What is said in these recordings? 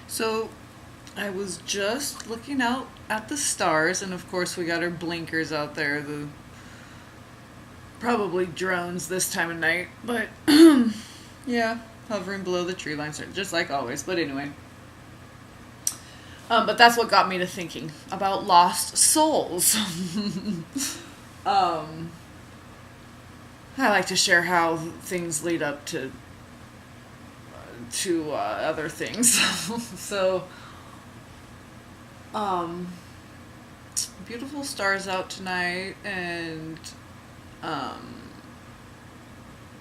So I was just looking out at the stars, and of course, we got our blinkers out there, the probably drones this time of night, but yeah, hovering below the tree lines, just like always. But anyway, but that's what got me to thinking about lost souls. um, I like to share how things lead up to other things. So, um, beautiful stars out tonight, and um,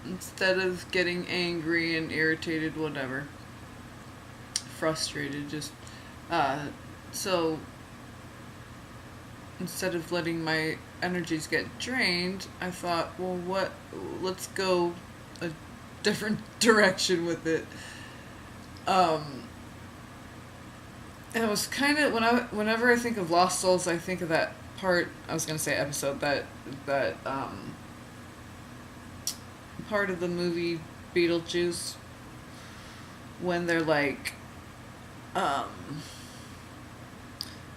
instead of getting angry and irritated, whatever, frustrated, just uh, so instead of letting my energies get drained, I thought, well, what? Let's go a different direction with it. Um, and it was kind of whenever I think of lost souls, I think of that part. I was gonna say episode that part of the movie Beetlejuice when they're like um,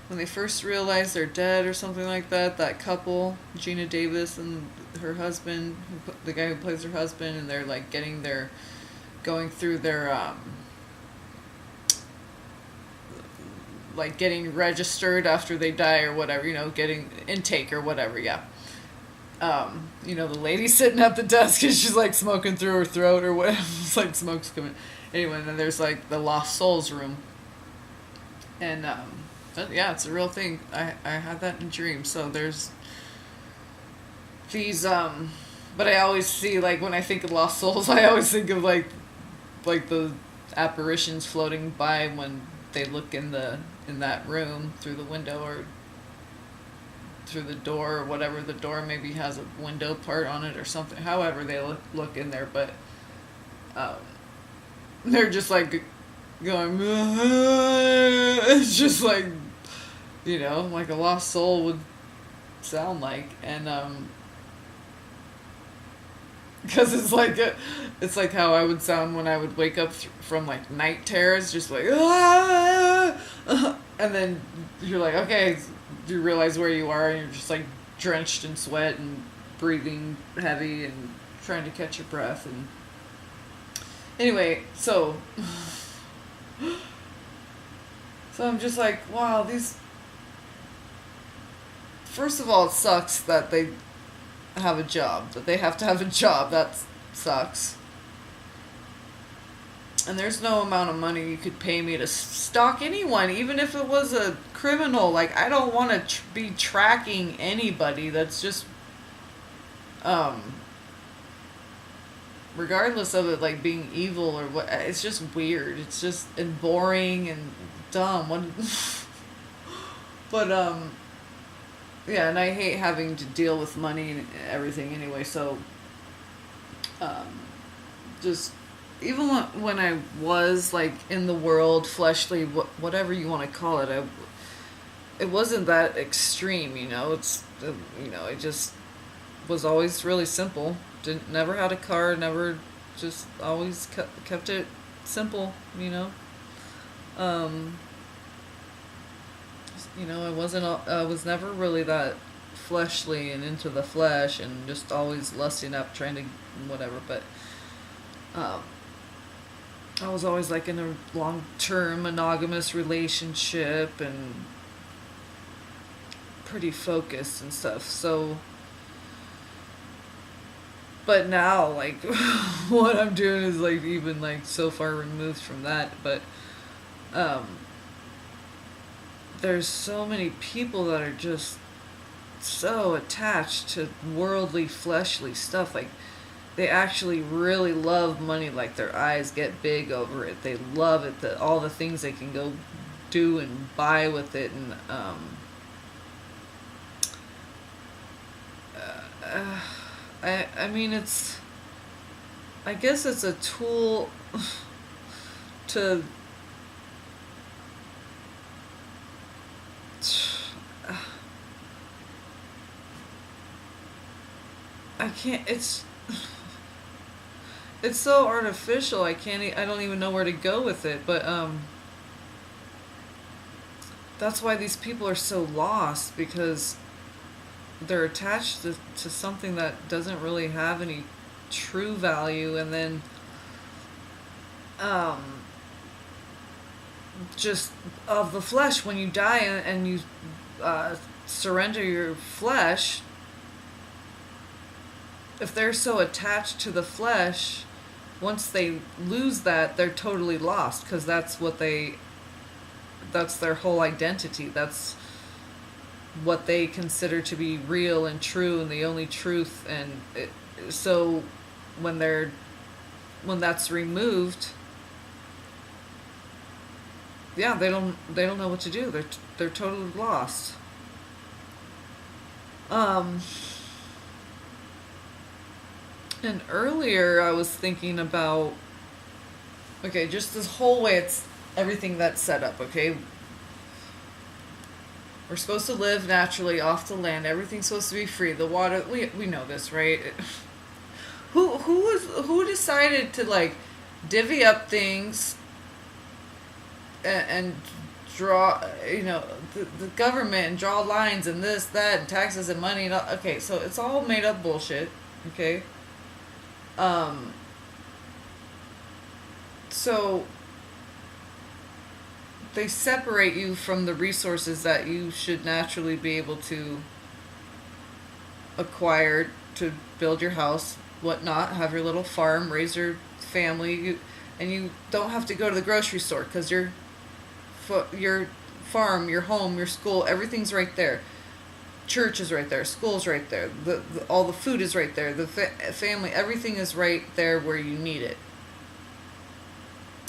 when they first realize they're dead or something like that. That couple, Gina Davis and her husband, the guy who plays her husband, and they're like going through their like getting registered after they die or whatever, getting intake or whatever, yeah. The lady sitting at the desk and she's like smoking through her throat or whatever. It's like smoke's coming. Anyway, and then there's like the Lost Souls room. And yeah, it's a real thing. I had that in dreams. So there's these but I always see, like, when I think of Lost Souls, I always think of like the apparitions floating by when they look in that room through the window or through the door or whatever. The door maybe has a window part on it or something. However they look in there, but um, they're just like going. It's just like, like a lost soul would sound like, and because it's like how I would sound when I would wake up from like night terrors, just like ah! And then you're like, okay, you realize where you are, and you're just like drenched in sweat and breathing heavy and trying to catch your breath. And anyway, so I'm just like, wow, these. First of all, it sucks that they have a job, that they have to have a job. That sucks. And there's no amount of money you could pay me to stalk anyone, even if it was a criminal. Like, I don't want to be tracking anybody. That's just, regardless of it, like, being evil or what. It's just weird. It's just and boring and dumb. But, yeah, and I hate having to deal with money and everything anyway, so, just, even when I was, like, in the world, fleshly, whatever you want to call it, it wasn't that extreme, it just was always really simple. Never had a car, never, just always kept it simple, Um, I was never really that fleshly and into the flesh and just always lusting up, trying to, whatever, but, um, I was always like in a long-term monogamous relationship and pretty focused and stuff, so, but now, like, what I'm doing is, like, even, like, so far removed from that, but, um, there's so many people that are just so attached to worldly, fleshly stuff. Like, they actually really love money. Like, their eyes get big over it. They love it. All the things they can go do and buy with it. And I mean, I guess it's a tool to. I can't. It's so artificial. I don't even know where to go with it. But that's why these people are so lost, because they're attached to something that doesn't really have any true value. And then um, just of the flesh, when you die and you surrender your flesh, if they're so attached to the flesh, once they lose that, they're totally lost, because that's their whole identity. That's what they consider to be real and true and the only truth. And so when that's removed, yeah, they don't know what to do. They're totally lost. Um, and earlier I was thinking about, okay, just this whole way it's everything that's set up. Okay, we're supposed to live naturally off the land. Everything's supposed to be free. The water, we know this, right? Who decided to like divvy up things and draw, the government, and draw lines and this, that, and taxes and money and all. Okay, so it's all made up bullshit. Okay. Um. So they separate you from the resources that you should naturally be able to acquire to build your house, whatnot, have your little farm, raise your family, and you don't have to go to the grocery store, because your farm, your home, your school, everything's right there. Church is right there. School's right there. All the food is right there. The family, everything is right there where you need it.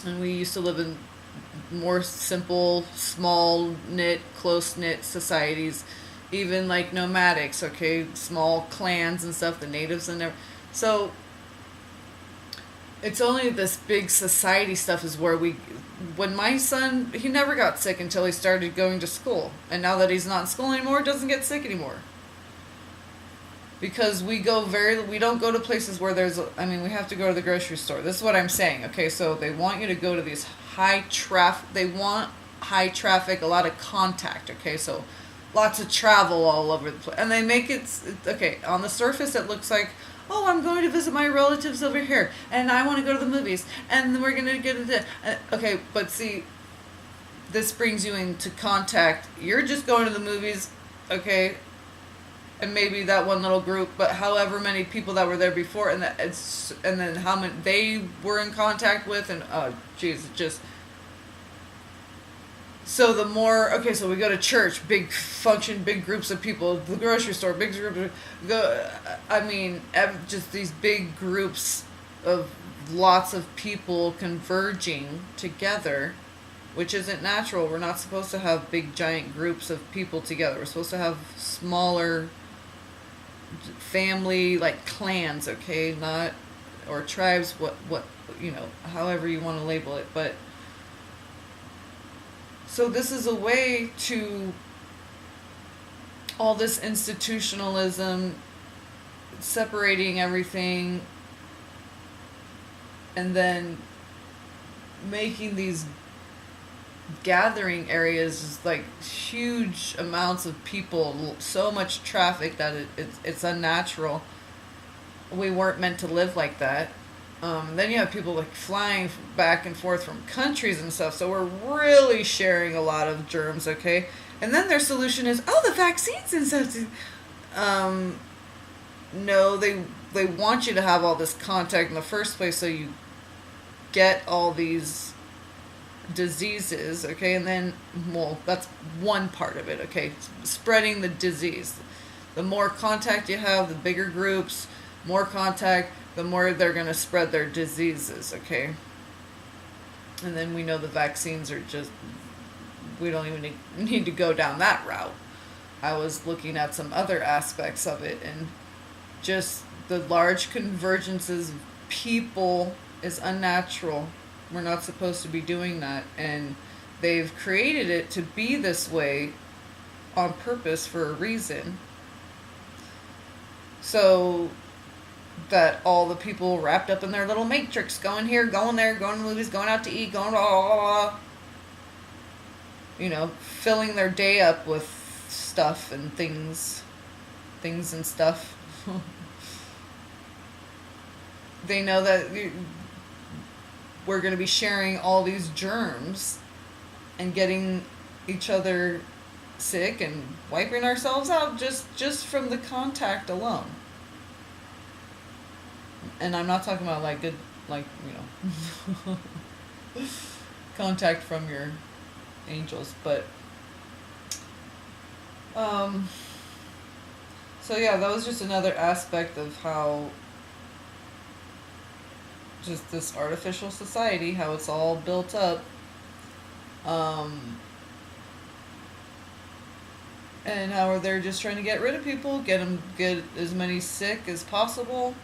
And we used to live in more simple, small knit, close knit societies, even like nomadics. Okay, small clans and stuff. The natives and everything. So it's only this big society stuff is where when my son, he never got sick until he started going to school. And now that he's not in school anymore, doesn't get sick anymore. Because we don't go to places where we have to go to the grocery store. This is what I'm saying. Okay, so they want you to go to these they want high traffic, a lot of contact. Okay, so lots of travel all over the place. And they make it, okay, on the surface it looks like, oh, I'm going to visit my relatives over here, and I want to go to the movies, and we're going to get into... Okay, but see, this brings you into contact. You're just going to the movies, okay, and maybe that one little group, but however many people that were there before, and then how many they were in contact with, and oh, jeez, it just... So the more, okay, so we go to church, big function, big groups of people, the grocery store, big groups, just these big groups of lots of people converging together, which isn't natural. We're not supposed to have big giant groups of people together. We're supposed to have smaller family, like clans, okay, not, or tribes, however you want to label it, but so this is a way to all this institutionalism, separating everything, and then making these gathering areas is like huge amounts of people, so much traffic that it's unnatural. We weren't meant to live like that. Then you have people like flying back and forth from countries and stuff, so we're really sharing a lot of germs, okay? And then their solution is, oh, the vaccines and stuff. No, they want you to have all this contact in the first place, so you get all these diseases, okay? And then, well, that's one part of it, okay? Spreading the disease. The more contact you have, the bigger groups, more contact, the more they're going to spread their diseases, okay? And then we know the vaccines are just, we don't even need to go down that route. I was looking at some other aspects of it, and just the large convergences of people is unnatural. We're not supposed to be doing that, and they've created it to be this way on purpose for a reason. So that all the people wrapped up in their little matrix, going here, going there, going to movies, going out to eat, going blah, blah, blah. filling their day up with stuff and things and stuff. They know that we're going to be sharing all these germs and getting each other sick and wiping ourselves out just from the contact alone. And I'm not talking about like good, like, contact from your angels, but so yeah, that was just another aspect of how just this artificial society, how it's all built up, and how they're just trying to get rid of people, get as many sick as possible.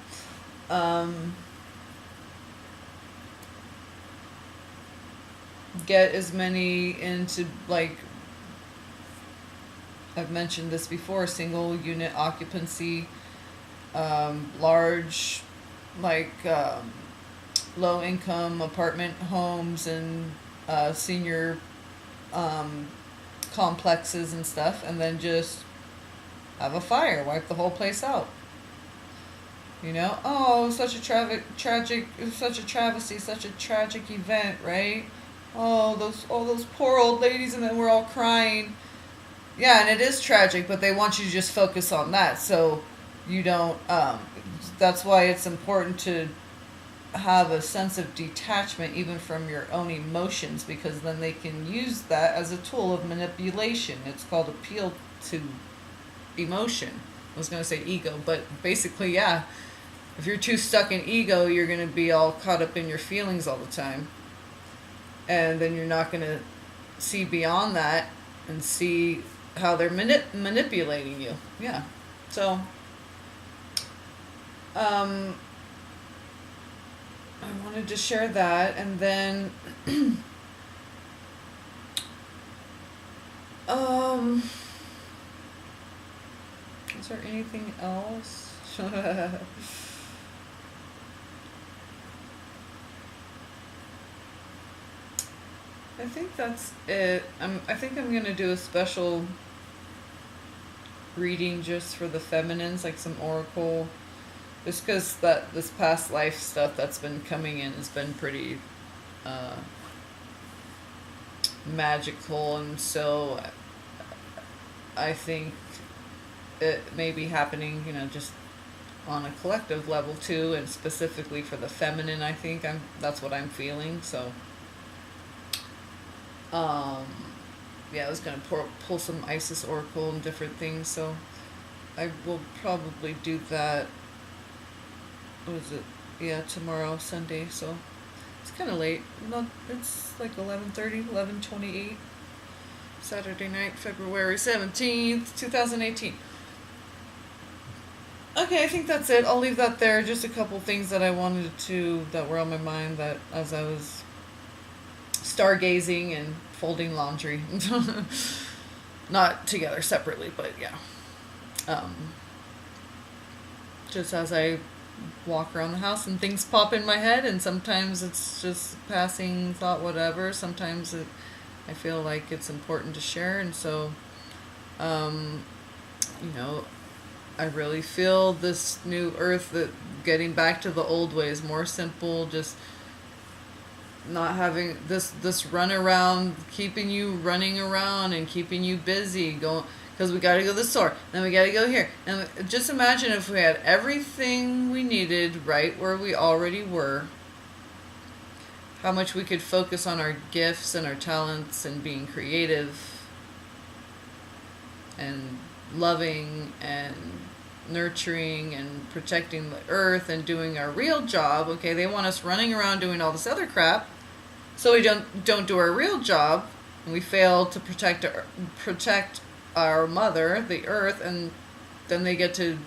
Get as many into, like, I've mentioned this before, single unit occupancy, large, like, low income apartment homes and senior complexes and stuff, and then just have a fire, wipe the whole place out. Oh, such a tragic, such a travesty, such a tragic event, right? Oh, those poor old ladies, and then we're all crying. Yeah, and it is tragic, but they want you to just focus on that, so you don't. That's why it's important to have a sense of detachment even from your own emotions, because then they can use that as a tool of manipulation. It's called appeal to emotion. I was going to say ego, but basically, yeah. If you're too stuck in ego, you're going to be all caught up in your feelings all the time. And then you're not going to see beyond that and see how they're manipulating you. Yeah. So, I wanted to share that, and then is there anything else? I think that's it. I think I'm gonna do a special reading just for the feminines, like some oracle, just because that this past life stuff that's been coming in has been pretty magical, and so I think it may be happening, just on a collective level too, and specifically for the feminine. I think that's what I'm feeling. So, yeah, I was gonna pull some Isis oracle and different things. So, I will probably do that. What is it? Yeah, tomorrow, Sunday. So, it's kind of late. Not. It's like 11:30, 11:28. Saturday night, February 17th, 2018. Okay, I think that's it. I'll leave that there. Just a couple things that that were on my mind that as I was stargazing and folding laundry. Not together, separately, but yeah. Just as I walk around the house and things pop in my head, and sometimes it's just passing thought, whatever. Sometimes I feel like it's important to share, and so, I really feel this new earth, that getting back to the old ways, more simple, just not having this run around, keeping you running around and keeping you busy, going, because we got to go to the store, then we got to go here. And just imagine if we had everything we needed right where we already were, how much we could focus on our gifts and our talents and being creative and loving and nurturing and protecting the earth and doing our real job. Okay, they want us running around doing all this other crap, so we don't do our real job, and we fail to protect our mother, the earth, and then they get to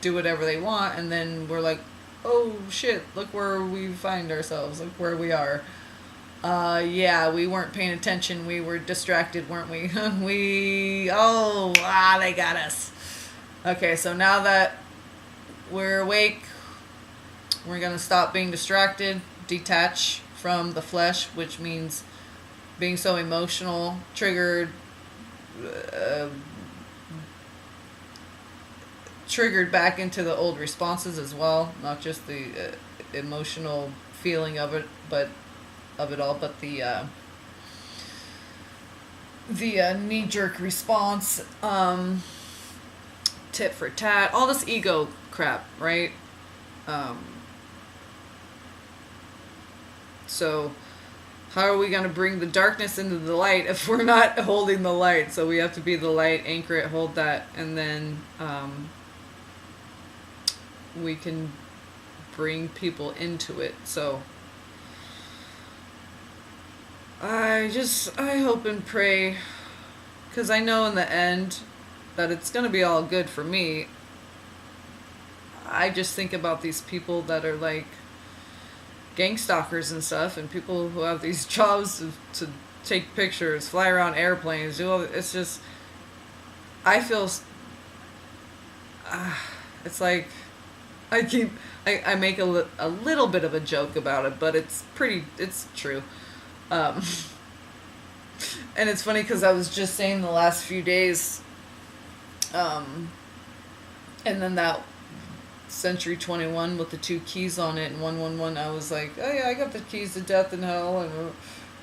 do whatever they want, and then we're like, oh shit, look where we find ourselves, look where we are. Yeah, we weren't paying attention, we were distracted, weren't we? They got us. Okay, so now that we're awake, we're going to stop being distracted, detach from the flesh, which means being so emotional, triggered, uh, triggered back into the old responses as well, not just the emotional feeling of it, but of it all, but the knee jerk response, tit for tat, all this ego crap, right? Um, so how are we going to bring the darkness into the light if we're not holding the light? So we have to be the light, anchor it, hold that, and then we can bring people into it. So I hope and pray, because I know in the end that it's going to be all good for me. I just think about these people that are like gang stalkers and stuff, and people who have these jobs to take pictures, fly around airplanes, do all. It's just, I feel, it's like, I make a little bit of a joke about it, but it's true. And it's funny because I was just saying the last few days, and then that Century 21 with the 2 keys on it and 111, I was like, oh yeah, I got the keys to death and hell. And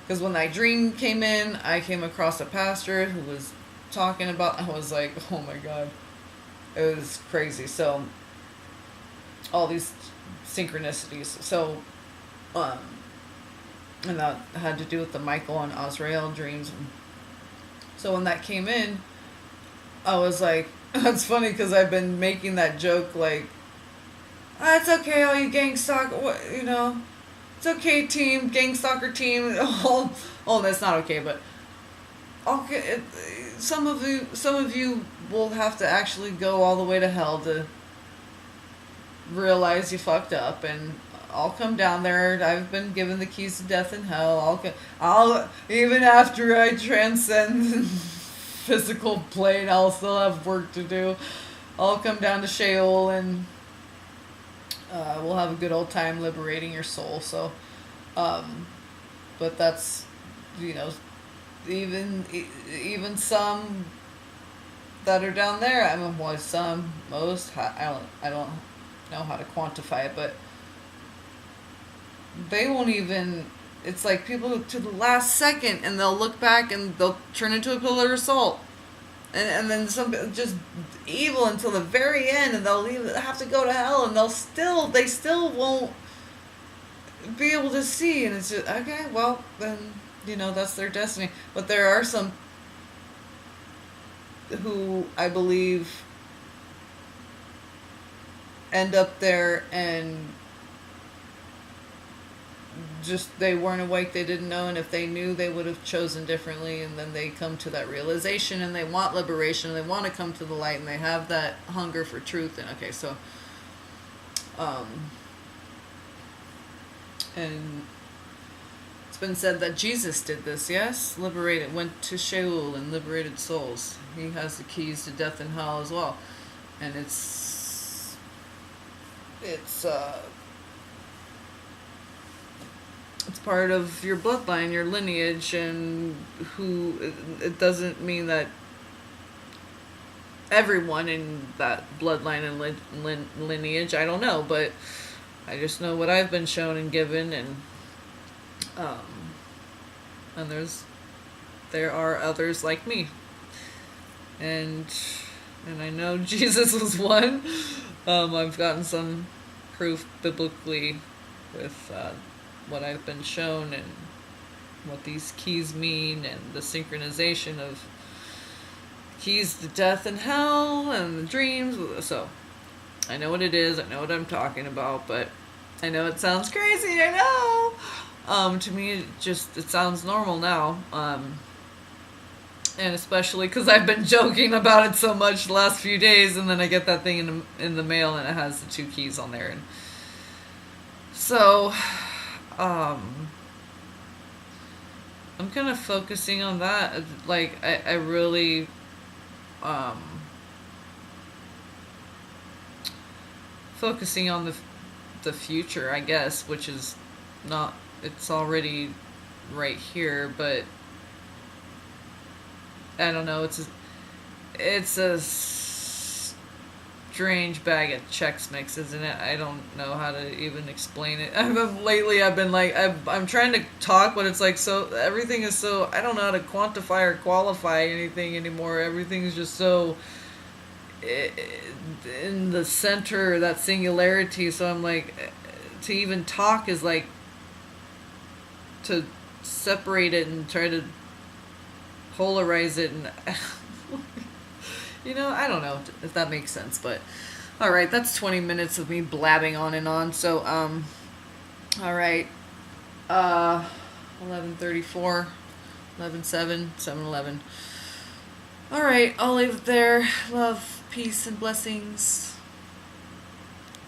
because when that dream came in, I came across a pastor who was talking about, I was like, oh my God, it was crazy. So all these synchronicities. So, and that had to do with the Michael and Azrael dreams. So when that came in, I was like, it's funny because I've been making that joke like, it's okay, all you gang stalker, it's okay, team, gang stalker team. Oh, that's not okay, but okay, some of you will have to actually go all the way to hell to realize you fucked up, and I'll come down there. I've been given the keys to death and hell. I'll even after I transcend the physical plane, I'll still have work to do. I'll come down to Sheol, and we'll have a good old time liberating your soul. So, but that's, even some that are down there. I mean, well, some, most. I don't know how to quantify it, but they won't even. It's like people to the last second, and they'll look back and they'll turn into a pillar of salt, and then some just evil until the very end, and they'll even have to go to hell, and they still won't be able to see, and it's just okay. Well, then that's their destiny. But there are some who I believe end up there and just they weren't awake, they didn't know, and if they knew, they would have chosen differently, and then they come to that realization, and they want liberation, and they want to come to the light, and they have that hunger for truth. And okay, so and it's been said that Jesus did this, yes, went to Sheol and liberated souls. He has the keys to death and hell as well, and it's part of your bloodline, your lineage, and it doesn't mean that everyone in that bloodline and lineage, I don't know, but I just know what I've been shown and given, and there are others like me, and I know Jesus was one. I've gotten some proof biblically with what I've been shown and what these keys mean, and the synchronization of keys to death and hell and the dreams. So I know what it is, I know what I'm talking about, but I know it sounds crazy, I know. To me, it sounds normal now. And especially because I've been joking about it so much the last few days, and then I get that thing in the mail, and it has the 2 keys on there. And so I'm kind of focusing on that. Like, I really focusing on the future, I guess, which is not, it's already right here, but I don't know. It's a strange bag of Chex Mix, isn't it? I don't know how to even explain it. Lately, I've been like, I'm trying to talk, but it's like so everything is so I don't know how to quantify or qualify anything anymore. Everything's just so in the center, that singularity. So I'm like, to even talk is like to separate it and try to polarize it and I don't know if that makes sense, but all right, that's 20 minutes of me blabbing on and on. So all right, 11:34, 11:07, 7:11. All right, I'll leave it there. Love, peace, and blessings.